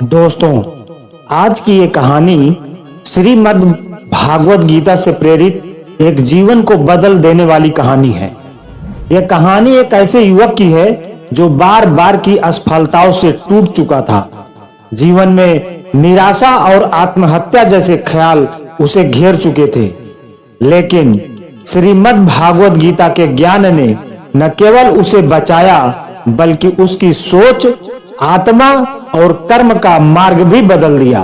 दोस्तों, आज की ये कहानी श्रीमद् भागवत गीता से प्रेरित एक जीवन को बदल देने वाली कहानी है। यह कहानी एक ऐसे युवक की है जो बार बार की असफलताओं से टूट चुका था। जीवन में निराशा और आत्महत्या जैसे ख्याल उसे घेर चुके थे, लेकिन श्रीमद् भागवत गीता के ज्ञान ने न केवल उसे बचाया बल्कि उसकी सोच, आत्मा और कर्म का मार्ग भी बदल दिया।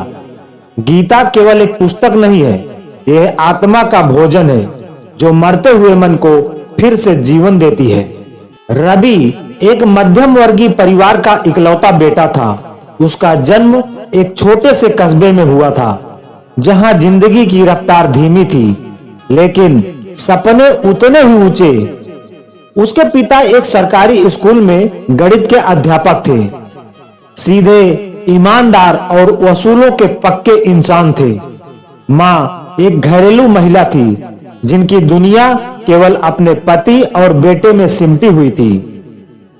गीता केवल एक पुस्तक नहीं है, यह आत्मा का भोजन है जो मरते हुए मन को फिर से जीवन देती है। रवि एक मध्यम वर्गीय परिवार का इकलौता बेटा था। उसका जन्म एक छोटे से कस्बे में हुआ था, जहां जिंदगी की रफ्तार धीमी थी, लेकिन सपने उतने ही ऊंचे। उसके पिता एक सरकारी स्कूल में गणित के अध्यापक थे। सीधे, ईमानदार और वसूलों के पक्के इंसान थे। माँ एक घरेलू महिला थी जिनकी दुनिया केवल अपने पति और बेटे में सिमटी हुई थी।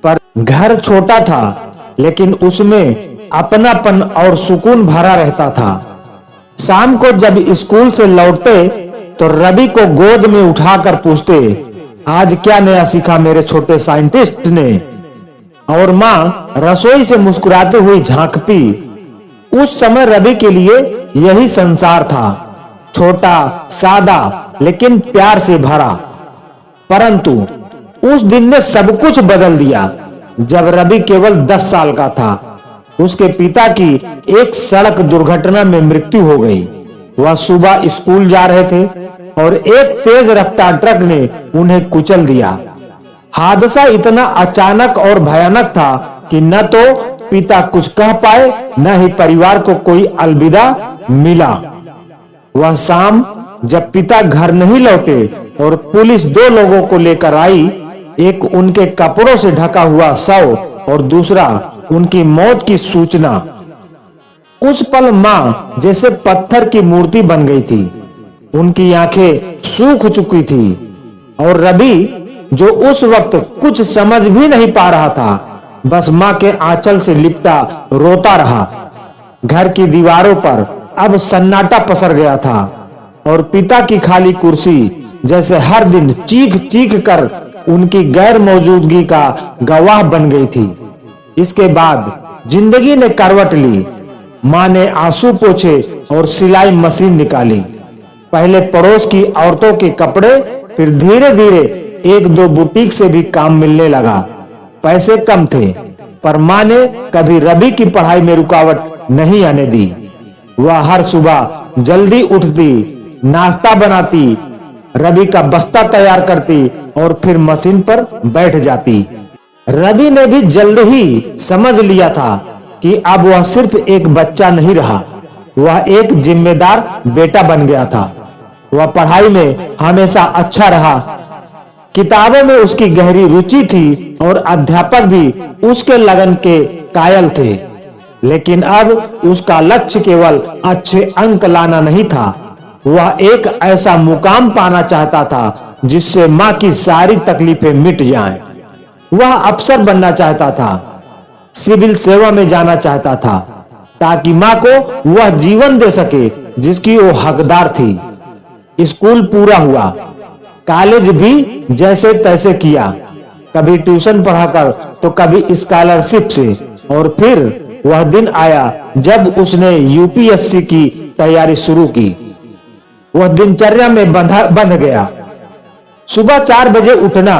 पर घर छोटा था, लेकिन उसमें अपनापन और सुकून भरा रहता था। शाम को जब स्कूल से लौटते तो रवि को गोद में उठाकर पूछते, आज क्या नया सीखा मेरे छोटे साइंटिस्ट ने? और माँ रसोई से मुस्कुराते हुए झांकती। उस समय रवि के लिए यही संसार था, छोटा, सादा, लेकिन प्यार से भरा। परंतु उस दिन ने सब कुछ बदल दिया। जब रवि केवल 10 साल का था, उसके पिता की एक सड़क दुर्घटना में मृत्यु हो गई। वह सुबह स्कूल जा रहे थे और एक तेज रफ्तार ट्रक ने उन्हें कुचल दिया। हादसा इतना अचानक और भयानक था कि न तो पिता कुछ कह पाए, न ही परिवार को कोई अलविदा मिला। वह शाम जब पिता घर नहीं लौटे और पुलिस 2 लोगों को लेकर आई, एक उनके कपड़ों से ढका हुआ शव और दूसरा उनकी मौत की सूचना, उस पल माँ जैसे पत्थर की मूर्ति बन गई थी। उनकी आंखें सूख चुकी थी और रवि, जो उस वक्त कुछ समझ भी नहीं पा रहा था, बस माँ के आंचल से लिपटा रोता रहा। घर की दीवारों पर अब सन्नाटा पसर गया था और पिता की खाली कुर्सी जैसे हर दिन चीख चीख कर उनकी गैर मौजूदगी का गवाह बन गई थी। इसके बाद जिंदगी ने करवट ली। माँ ने आंसू पोंछे और सिलाई मशीन निकाली। पहले पड़ोस की औरतों के कपड़े, फिर धीरे धीरे 1-2 बुटीक से भी काम मिलने लगा। पैसे कम थे, पर माँ ने कभी रवि की पढ़ाई में रुकावट नहीं आने दी। वह हर सुबह जल्दी उठती, नाश्ता बनाती, रवि का बस्ता तैयार करती और फिर मशीन पर बैठ जाती। रवि ने भी जल्द ही समझ लिया था कि अब वह सिर्फ एक बच्चा नहीं रहा, वह एक जिम्मेदार बेटा बन गया था। वह पढ़ाई में हमेशा अच्छा रहा। किताबों में उसकी गहरी रुचि थी और अध्यापक भी उसके लगन के कायल थे। लेकिन अब उसका लक्ष्य केवल अच्छे अंक लाना नहीं था, वह एक ऐसा मुकाम पाना चाहता था जिससे माँ की सारी तकलीफें मिट जाएं। वह अफसर बनना चाहता था, सिविल सेवा में जाना चाहता था, ताकि माँ को वह जीवन दे सके जिसकी वो हकदार थी। स्कूल पूरा हुआ, कॉलेज भी जैसे तैसे किया, कभी ट्यूशन पढ़ाकर तो कभी स्कॉलरशिप से। और फिर वह दिन आया जब उसने यूपीएससी की तैयारी शुरू की। वह दिनचर्या में बंध गया। सुबह 4 बजे उठना,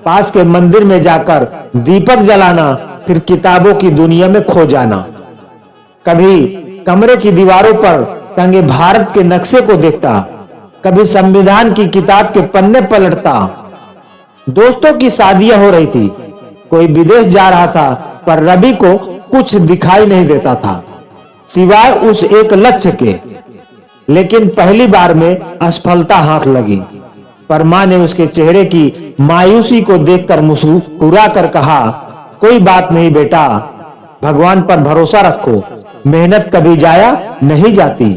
पास के मंदिर में जाकर दीपक जलाना, फिर किताबों की दुनिया में खो जाना। कभी कमरे की दीवारों पर टंगे भारत के नक्शे को देखता, कभी संविधान की किताब के पन्ने पलटता। दोस्तों की शादियां हो रही थी, कोई विदेश जा रहा था, पर रवि को कुछ दिखाई नहीं देता था सिवाय उस एक लक्ष्य के। लेकिन पहली बार में असफलता हाथ लगी, पर माँ ने उसके चेहरे की मायूसी को देखकर मुस्कुरा कर कहा, कोई बात नहीं बेटा, भगवान पर भरोसा रखो, मेहनत कभी जाया नहीं जाती।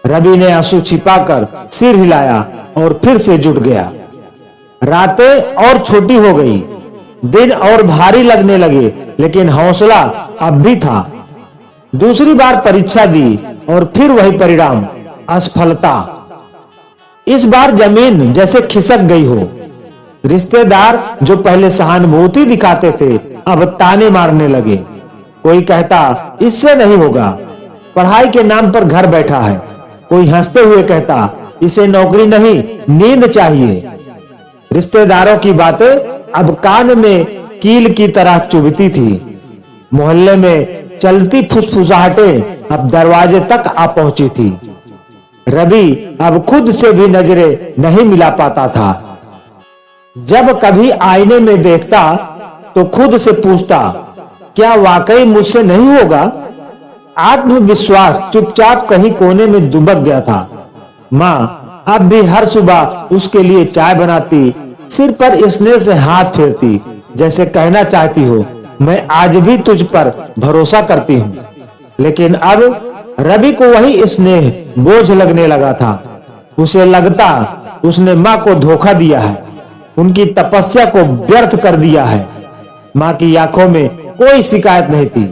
रवि ने आंसू छिपाकर सिर हिलाया और फिर से जुट गया। रातें और छोटी हो गई, दिन और भारी लगने लगे, लेकिन हौसला अब भी था। दूसरी बार परीक्षा दी और फिर वही परिणाम, असफलता। इस बार जमीन जैसे खिसक गई हो। रिश्तेदार जो पहले सहानुभूति दिखाते थे अब ताने मारने लगे। कोई कहता इससे नहीं होगा, पढ़ाई के नाम पर घर बैठा है। कोई हंसते हुए कहता इसे नौकरी नहीं नींद चाहिए। रिश्तेदारों की बातें अब कान में कील की तरह चुभती थी। मोहल्ले में चलती फुसफुसाहटें अब दरवाजे तक आ पहुंची थी। रवि अब खुद से भी नजरें नहीं मिला पाता था। जब कभी आईने में देखता तो खुद से पूछता क्या वाकई मुझसे नहीं होगा। आत्मविश्वास चुपचाप कहीं कोने में दुबक गया था। माँ अब भी हर सुबह उसके लिए चाय बनाती, सिर पर स्नेह से हाथ फेरती, जैसे कहना चाहती हो मैं आज भी तुझ पर भरोसा करती हूँ। लेकिन अब रवि को वही स्नेह बोझ लगने लगा था। उसे लगता उसने माँ को धोखा दिया है, उनकी तपस्या को व्यर्थ कर दिया है। माँ की आंखों में कोई शिकायत नहीं थी,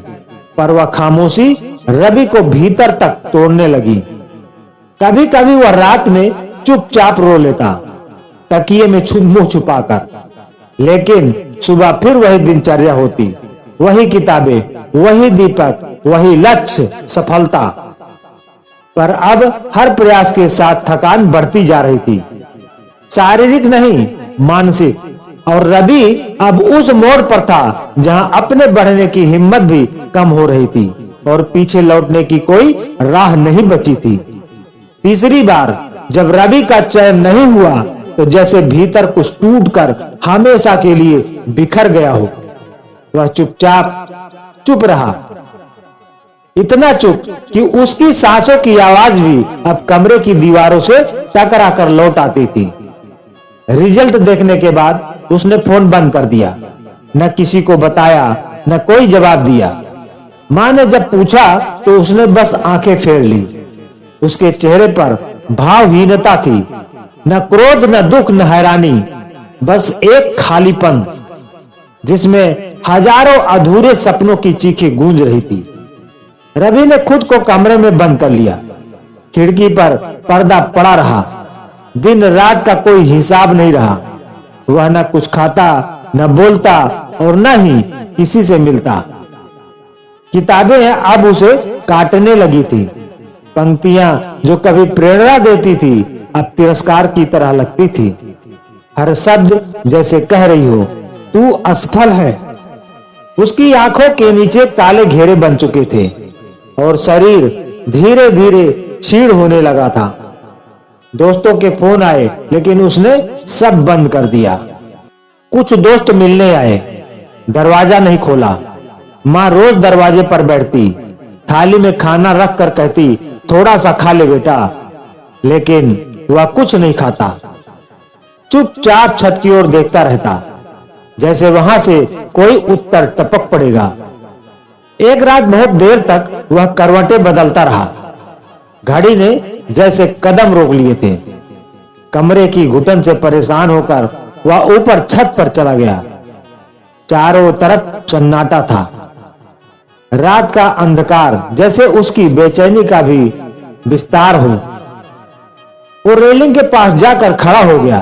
पर वह खामोशी रवि को भीतर तक तोड़ने लगी। कभी कभी वह रात में चुपचाप रो लेता, तकिए में मुंह छुपाकर। लेकिन सुबह फिर वही दिनचर्या होती, वही किताबें, वही दीपक, वही लक्ष्य, सफलता। पर अब हर प्रयास के साथ थकान बढ़ती जा रही थी, शारीरिक नहीं मानसिक। और रवि अब उस मोड़ पर था जहां अपने बढ़ने की हिम्मत भी कम हो रही थी और पीछे लौटने की कोई राह नहीं बची थी। तीसरी बार जब रवि का चयन नहीं हुआ तो जैसे भीतर कुछ टूटकर हमेशा के लिए बिखर गया हो। वह चुपचाप चुप रहा, इतना चुप कि उसकी सांसों की आवाज भी अब कमरे की दीवारों से टकरा कर लौट आती थी। रिजल्ट देखने के बाद उसने फोन बंद कर दिया, न किसी को बताया, न कोई जवाब दिया। माँ ने जब पूछा तो उसने बस आंखें फेर ली। उसके चेहरे पर भावहीनता थी, न क्रोध, न दुख, न हैरानी, बस एक खालीपन जिसमें हजारों अधूरे सपनों की चीखें गूंज रही थी। रवि ने खुद को कमरे में बंद कर लिया। खिड़की पर पर्दा पड़ा रहा। दिन रात का कोई हिसाब नहीं रहा। वह न कुछ खाता, न बोलता और न ही किसी से मिलता। किताबें अब उसे काटने लगी थी। पंक्तियां जो कभी प्रेरणा देती थी अब तिरस्कार की तरह लगती थी। हर शब्द जैसे कह रही हो तू असफल है। उसकी आंखों के नीचे काले घेरे बन चुके थे और शरीर धीरे धीरे क्षीण होने लगा था। दोस्तों के फोन आए लेकिन उसने सब बंद कर दिया। कुछ दोस्त मिलने आए, दरवाजा नहीं खोला। माँ रोज दरवाजे पर बैठती, थाली में खाना रख कर कहती थोड़ा सा खा ले बेटा, लेकिन वह कुछ नहीं खाता। चुपचाप छत की ओर देखता रहता, जैसे वहां से कोई उत्तर टपक पड़ेगा। एक रात बहुत देर तक वह करवटें बदलता रहा। घड़ी ने जैसे कदम रोक लिए थे। कमरे की घुटन से परेशान होकर वह ऊपर छत पर चला गया। चारों तरफ सन्नाटा था। रात का अंधकार जैसे उसकी बेचैनी का भी विस्तार हो। वो रेलिंग के पास जाकर खड़ा हो गया।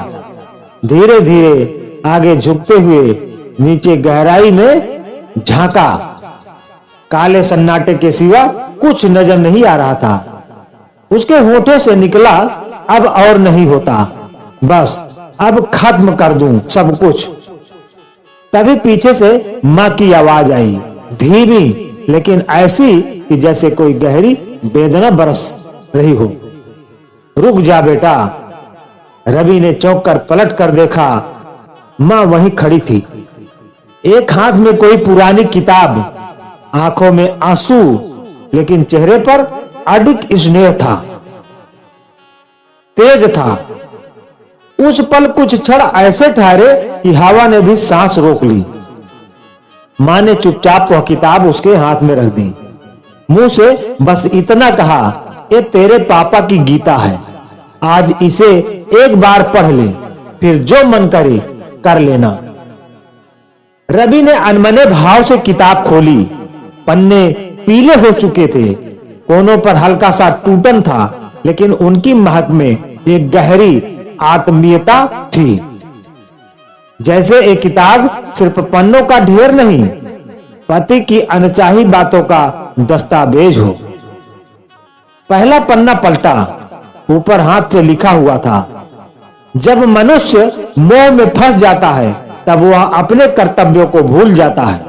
धीरे धीरे आगे झुकते हुए नीचे गहराई में झांका। काले सन्नाटे के सिवा कुछ नजर नहीं आ रहा था। उसके होठों से निकला अब और नहीं होता, बस अब खत्म कर दूं सब कुछ। तभी पीछे से माँ की आवाज आई, धीमी लेकिन ऐसी कि जैसे कोई गहरी वेदना बरस रही हो। रुक जा बेटा। रवि ने चौंक कर पलट कर देखा। माँ वहीं खड़ी थी, एक हाथ में कोई पुरानी किताब, आंखों में आंसू, लेकिन चेहरे पर अडिग स्नेह था, तेज था। उस पल कुछ क्षण ऐसे ठहरे कि हवा ने भी सांस रोक ली। मां ने चुपचाप वह किताब उसके हाथ में रख दी। मुंह से बस इतना कहा, ये तेरे पापा की गीता है, आज इसे एक बार पढ़ ले, फिर जो मन करे कर लेना। रवि ने अनमने भाव से किताब खोली। पन्ने पीले हो चुके थे, कोनों पर हल्का सा टूटन था, लेकिन उनकी महक में एक गहरी आत्मीयता थी। जैसे एक किताब सिर्फ पन्नों का ढेर नहीं, पति की अनचाही बातों का दस्तावेज हो। पहला पन्ना पलटा, ऊपर हाथ से लिखा हुआ था, जब मनुष्य मोह में फंस जाता है तब वह अपने कर्तव्यों को भूल जाता है।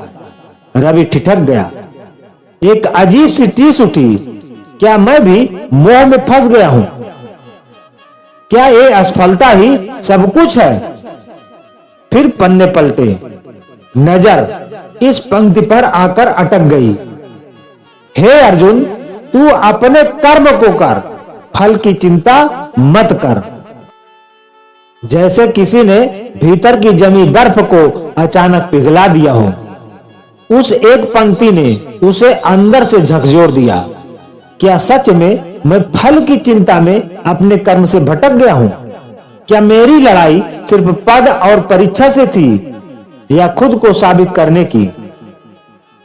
रवि ठिठक गया। एक अजीब सी टीस उठी। क्या मैं भी मोह में फंस गया हूं? क्या ये असफलता ही सब कुछ है? फिर पन्ने पलटे, नजर इस पंक्ति पर आकर अटक गई। हे अर्जुन, तू अपने कर्म को कर, फल की चिंता मत कर। जैसे किसी ने भीतर की जमी बर्फ को अचानक पिघला दिया हो। उस एक पंक्ति ने उसे अंदर से झकझोर दिया। क्या सच में मैं फल की चिंता में अपने कर्म से भटक गया हूं? क्या मेरी लड़ाई सिर्फ पद और परीक्षा से थी, या खुद को साबित करने की?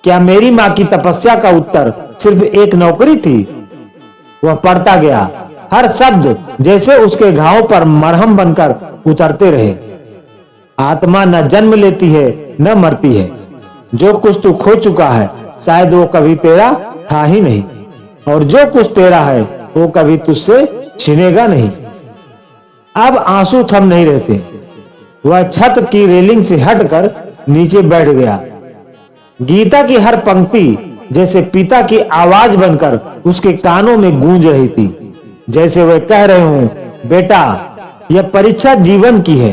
क्या मेरी मां की तपस्या का उत्तर सिर्फ एक नौकरी थी? वह पढ़ता गया, हर शब्द जैसे उसके घाव पर मरहम बनकर उतरते रहे। आत्मा न जन्म लेती है न मरती है। जो कुछ तू खो चुका है शायद वो कभी तेरा था ही नहीं, और जो कुछ तेरा है वो कभी तुझसे छिनेगा नहीं। अब आंसू थम नहीं रहते। वह छत की रेलिंग से हटकर नीचे बैठ गया। गीता की हर पंक्ति जैसे पिता की आवाज बनकर उसके कानों में गूंज रही थी, जैसे वह कह रहे हों, बेटा, यह परीक्षा जीवन की है,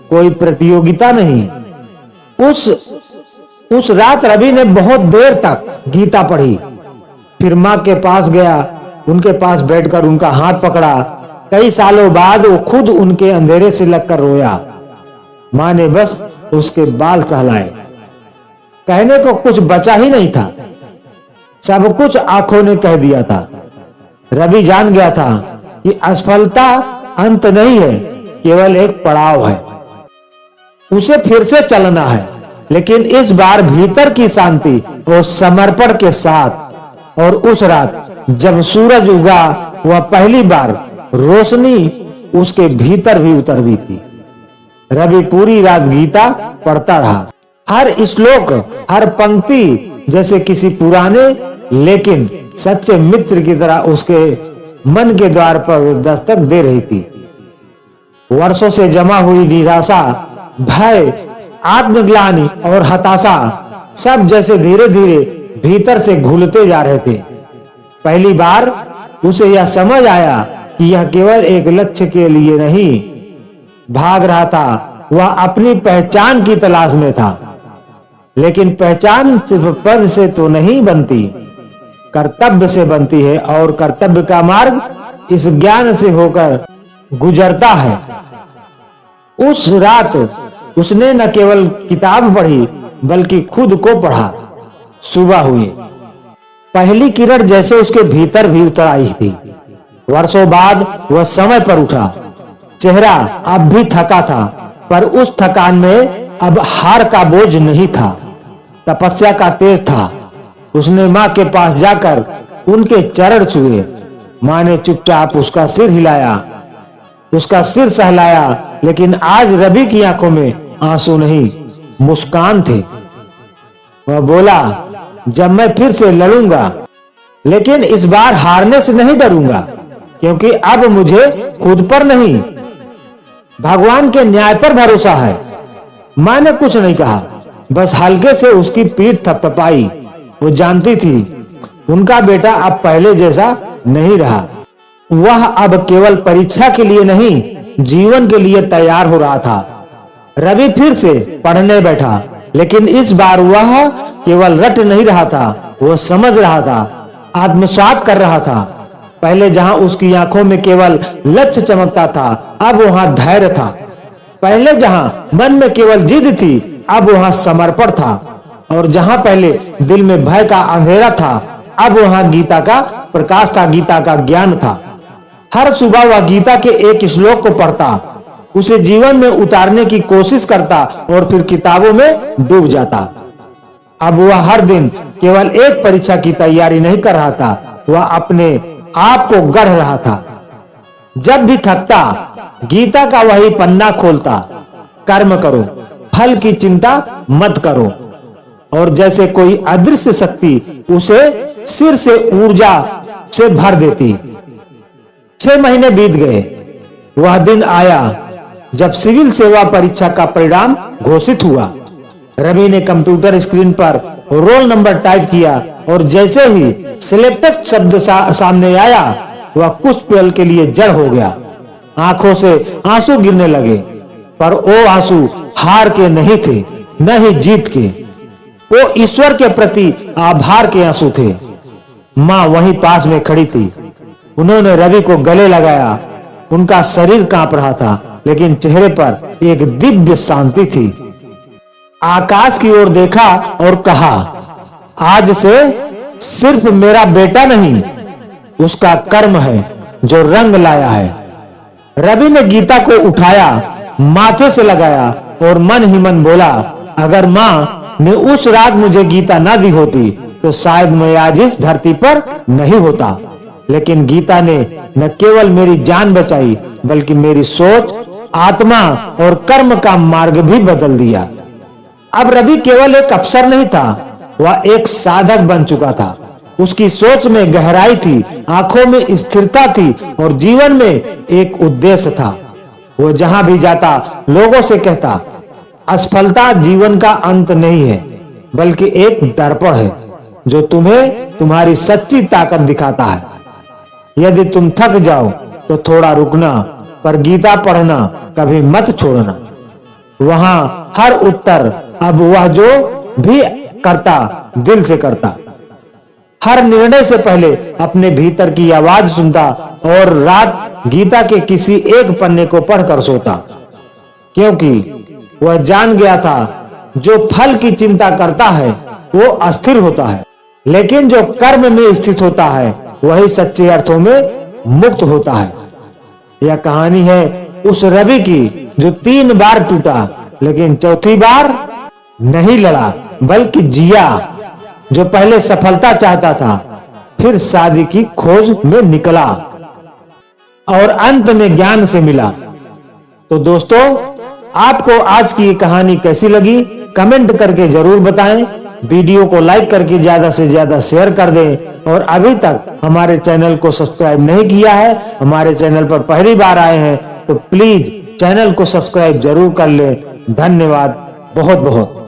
कोई प्रतियोगिता नहीं। उस रात रवि ने बहुत देर तक गीता पढ़ी। फिर मां के पास गया, उनके पास बैठकर उनका हाथ पकड़ा। कई सालों बाद वो खुद उनके अंधेरे से लगकर रोया। मां ने बस उसके बाल सहलाए। कहने को कुछ बचा ही नहीं था, सब कुछ आंखों ने कह दिया था। रवि जान गया था कि असफलता अंत नहीं है, केवल एक पड़ाव है। उसे फिर से चलना है, लेकिन इस बार भीतर की शांति और समर्पण के साथ। और उस रात जब सूरज उगा, वह पहली बार रोशनी उसके भीतर भी उतर दी थी। रवि पूरी रात गीता पढ़ता रहा। हर श्लोक, हर पंक्ति जैसे किसी पुराने लेकिन सच्चे मित्र की तरह उसके मन के द्वार पर दस्तक दे रही थी। वर्षों से जमा हुई निराशा, भय, आत्मग्लानि और हताशा सब जैसे धीरे धीरे भीतर से घुलते जा रहे थे। पहली बार उसे यह समझ आया कि यह केवल एक लक्ष्य के लिए नहीं भाग रहा था, वह अपनी पहचान की तलाश में था। लेकिन पहचान सिर्फ पद से तो नहीं बनती, कर्तव्य से बनती है, और कर्तव्य का मार्ग इस ज्ञान से होकर गुजरता है। उस रात उसने न केवल किताब पढ़ी बल्कि खुद को पढ़ा। सुबह हुई, पहली किरण जैसे उसके भीतर भी उतर आई थी। वर्षों बाद वह समय पर उठा। चेहरा अब भी थका था, पर उस थकान में अब हार का बोझ नहीं था, तपस्या का तेज था। उसने मां के पास जाकर उनके चरण छुए। मां ने चुपचाप उसका सिर हिलाया, उसका सिर सहलाया, लेकिन आज रवि की आंखों में आंसू नहीं, मुस्कान थे। वह बोला, जब मैं फिर से लड़ूंगा, लेकिन इस बार हारने से नहीं डरूंगा, क्योंकि अब मुझे खुद पर नहीं, भगवान के न्याय पर भरोसा है। मां ने कुछ नहीं कहा, बस हल्के से उसकी पीठ थपथपाई। वो जानती थी उनका बेटा अब पहले जैसा नहीं रहा। वह अब केवल परीक्षा के लिए नहीं, जीवन के लिए तैयार हो रहा था। रवि फिर से पढ़ने बैठा, लेकिन इस बार वह केवल रट नहीं रहा था, वो समझ रहा था, आत्मसात कर रहा था। पहले जहां उसकी आंखों में केवल लक्ष्य चमकता था, अब वहां धैर्य था। पहले जहां मन में केवल जिद थी, अब वहां समर्पण था। और जहां पहले दिल में भय का अंधेरा था, अब वहां गीता का प्रकाश था, गीता का ज्ञान था। हर सुबह वह गीता के एक श्लोक को पढ़ता, उसे जीवन में उतारने की कोशिश करता और फिर किताबों में डूब जाता। अब वह हर दिन केवल एक परीक्षा की तैयारी नहीं कर रहा था, वह अपने आप को गढ़ रहा था। जब भी थकता, गीता का वही पन्ना खोलता, कर्म करो, फल की चिंता मत करो। और जैसे कोई अदृश्य शक्ति उसे सिर से ऊर्जा से भर देती। 6 महीने बीत गए। वह दिन आया जब सिविल सेवा परीक्षा का परिणाम घोषित हुआ। रवि ने कंप्यूटर स्क्रीन पर रोल नंबर टाइप किया और जैसे ही सिलेक्टेड शब्द सामने आया, वह कुछ पल के लिए जड़ हो गया। आंखों से आंसू गिरने लगे, पर वो आंसू हार के नहीं थे, न ही जीत के। वो ईश्वर के प्रति आभार के आंसू थे। माँ वहीं पास में खड़ी थी। उन्होंने रवि को गले लगाया। उनका शरीर कांप रहा था, लेकिन चेहरे पर एक दिव्य शांति थी। आकाश की ओर देखा और कहा, आज से सिर्फ मेरा बेटा नहीं, उसका कर्म है जो रंग लाया है। रवि ने गीता को उठाया, माथे से लगाया और मन ही मन बोला, अगर माँ ने उस रात मुझे गीता ना दी होती तो शायद मैं आज इस धरती पर नहीं होता। लेकिन गीता ने न केवल मेरी जान बचाई, बल्कि मेरी सोच, आत्मा और कर्म का मार्ग भी बदल दिया। अब रवि केवल एक अफसर नहीं था, वह एक साधक बन चुका था। उसकी सोच में गहराई थी, आंखों में स्थिरता थी और जीवन में एक उद्देश्य था। वो जहां भी जाता लोगों से कहता, असफलता जीवन का अंत नहीं है, बल्कि एक दर्पण है जो तुम्हें तुम्हारी सच्ची ताकत दिखाता है। यदि तुम थक जाओ तो थोड़ा रुकना, पर गीता पढ़ना कभी मत छोड़ना। वहां हर उत्तर अब वह जो भी करता दिल से करता। हर निर्णय से पहले अपने भीतर की आवाज सुनता और रात गीता के किसी एक पन्ने को पढ़कर सोता, क्योंकि वह जान गया था जो फल की चिंता करता है वो अस्थिर होता है, लेकिन जो कर्म में स्थित होता है वही सच्चे अर्थों में मुक्त होता है। यह कहानी है उस रवि की जो 3 बार टूटा, लेकिन चौथी बार नहीं लड़ा बल्कि जिया। जो पहले सफलता चाहता था, फिर शादी की खोज में निकला और अंत में ज्ञान से मिला। तो दोस्तों, आपको आज की ये कहानी कैसी लगी कमेंट करके जरूर बताएं। वीडियो को लाइक करके ज्यादा से ज्यादा शेयर कर दें। और अभी तक हमारे चैनल को सब्सक्राइब नहीं किया है, हमारे चैनल पर पहली बार आए हैं, तो प्लीज चैनल को सब्सक्राइब जरूर कर लें। धन्यवाद बहुत बहुत।